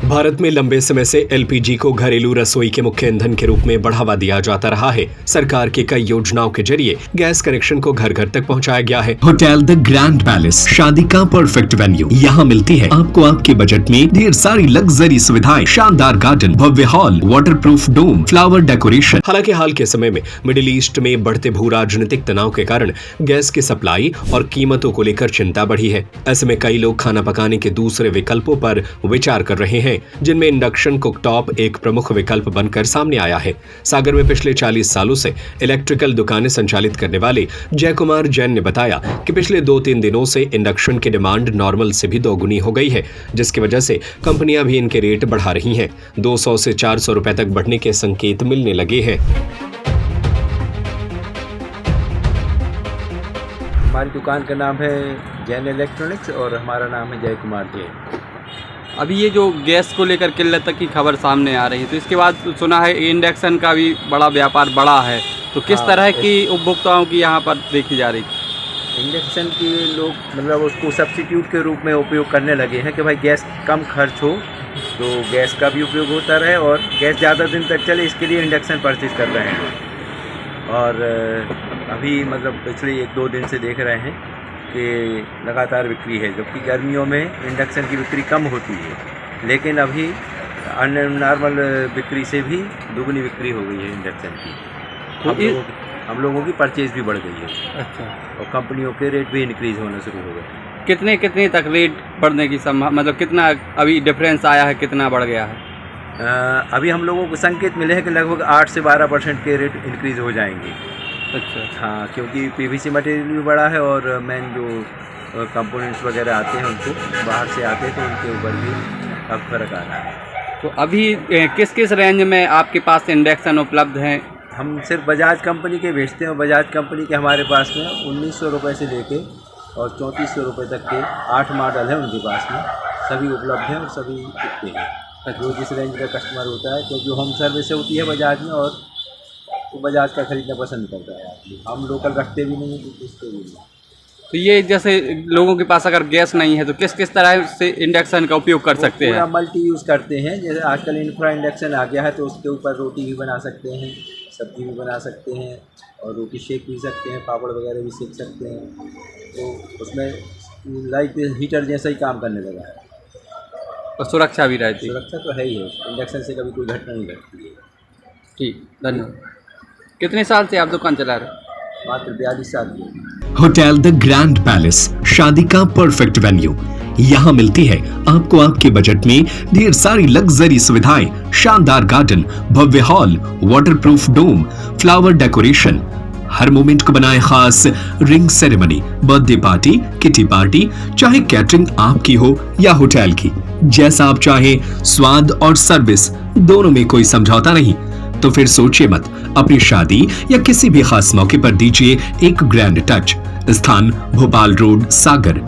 भारत में लंबे समय से एलपीजी को घरेलू रसोई के मुख्य ईंधन के रूप में बढ़ावा दिया जाता रहा है। सरकार की कई योजनाओं के जरिए गैस कनेक्शन को घर घर तक पहुंचाया गया है। होटल द ग्रैंड पैलेस, शादी का परफेक्ट वेन्यू। यहाँ मिलती है आपको आपके बजट में ढेर सारी लग्जरी सुविधाएं, शानदार गार्डन, भव्य हॉल, वाटरप्रूफ डोम, फ्लावर डेकोरेशन। हालांकि हाल के समय में मिडिल ईस्ट में बढ़ते भू राजनीतिक तनाव के कारण गैस की सप्लाई और कीमतों को लेकर चिंता बढ़ी है। ऐसे में कई लोग खाना पकाने के दूसरे विकल्पों पर विचार कर रहे हैं, जिनमें इंडक्शन कुकटॉप एक प्रमुख विकल्प बनकर सामने आया है। सागर में पिछले 40 सालों से इलेक्ट्रिकल दुकानें संचालित करने वाले जय कुमार जैन ने बताया कि पिछले 2-3 दिनों से इंडक्शन की डिमांड नॉर्मल से भी दोगुनी हो गई है, जिसकी वजह से कंपनियां भी इनके रेट बढ़ा रही हैं। 200 से 400 रुपए तक बढ़ने के संकेत मिलने लगे हैं। हमारी दुकान का नाम है जैन इलेक्ट्रॉनिक्स और हमारा नाम है जय कुमार जैन। अभी ये जो गैस को लेकर किल्लत की खबर सामने आ रही है, तो इसके बाद सुना है इंडक्शन का भी बड़ा व्यापार बढ़ा है, तो किस तरह की उपभोक्ताओं की यहाँ पर देखी जा रही है? इंडक्शन की लोग मतलब उसको सब्स्टिट्यूट के रूप में उपयोग करने लगे हैं कि भाई गैस कम खर्च हो, तो गैस का भी उपयोग होता रहे और गैस ज़्यादा दिन तक चले, इसके लिए इंडक्शन परचेज कर रहे हैं। और अभी मतलब पिछले 1-2 दिन से देख रहे हैं कि लगातार बिक्री है, जबकि गर्मियों में इंडक्शन की बिक्री कम होती है, लेकिन अभी नॉर्मल बिक्री से भी दुगनी बिक्री हो गई है इंडक्शन की। तो हम लोगों की परचेज भी बढ़ गई है। अच्छा। और कंपनियों के रेट भी इंक्रीज़ होना शुरू हो गए। कितने तक रेट बढ़ने की मतलब कितना अभी डिफरेंस आया है, कितना बढ़ गया है? अभी हम लोगों को संकेत मिले हैं कि लगभग 8 से 12% के रेट इंक्रीज़ हो जाएंगे। अच्छा। हाँ, क्योंकि पीवीसी मटेरियल भी बढ़ा है और मेन जो कंपोनेंट्स वगैरह आते हैं उनको बाहर से आते हैं, तो उनके ऊपर भी अब फर्क आ रहा है। तो अभी किस किस रेंज में आपके पास इंडक्शन उपलब्ध हैं? हम सिर्फ बजाज कंपनी के बेचते हैं। बजाज कंपनी के हमारे पास में 1900 रुपये से लेके और 3400 रुपये तक के 8 मॉडल हैं उनके पास में, सभी उपलब्ध हैं और सभी बिकते हैं। जो जिस रेंज का कस्टमर होता है, क्योंकि होम सर्विस होती है बजाज में और तो बजाज का खरीदना पसंद करता है आदमी। हम लोकल रखते भी नहीं, तो किसके भी नहीं। तो ये जैसे लोगों के पास अगर गैस नहीं है तो किस किस तरह से इंडक्शन का उपयोग कर सकते हैं? मल्टी यूज़ करते हैं। जैसे आजकल इंफ्रा इंडक्शन आ गया है, तो उसके ऊपर रोटी भी बना सकते हैं, सब्जी भी बना सकते हैं और रोटी सेक भी सकते हैं, पापड़ वगैरह भी सेक सकते हैं। तो उसमें लाइक हीटर जैसा ही काम करने लगा है। और सुरक्षा भी रहती है? सुरक्षा तो है ही है, इंडक्शन से कभी कोई घटना नहीं घटती है। ठीक, धन्यवाद। कितने साल से आप दुकान चला रहे हैं? मात्र 42 साल की। होटल द ग्रैंड पैलेस, शादी का परफेक्ट वेन्यू। यहाँ मिलती है आपको आपके बजट में ढेर सारी लग्जरी सुविधाएं, शानदार गार्डन, भव्य हॉल, वाटरप्रूफ डोम, फ्लावर डेकोरेशन। हर मोमेंट को बनाए खास ring ceremony, birthday party, kitty party, चाहे कैटरिंग आपकी हो या होटल की, जैसा आप चाहे, स्वाद और सर्विस दोनों में कोई समझौता नहीं। तो फिर सोचिए मत, अपनी शादी या किसी भी खास मौके पर दीजिए एक ग्रैंड टच। स्थान भोपाल रोड, सागर।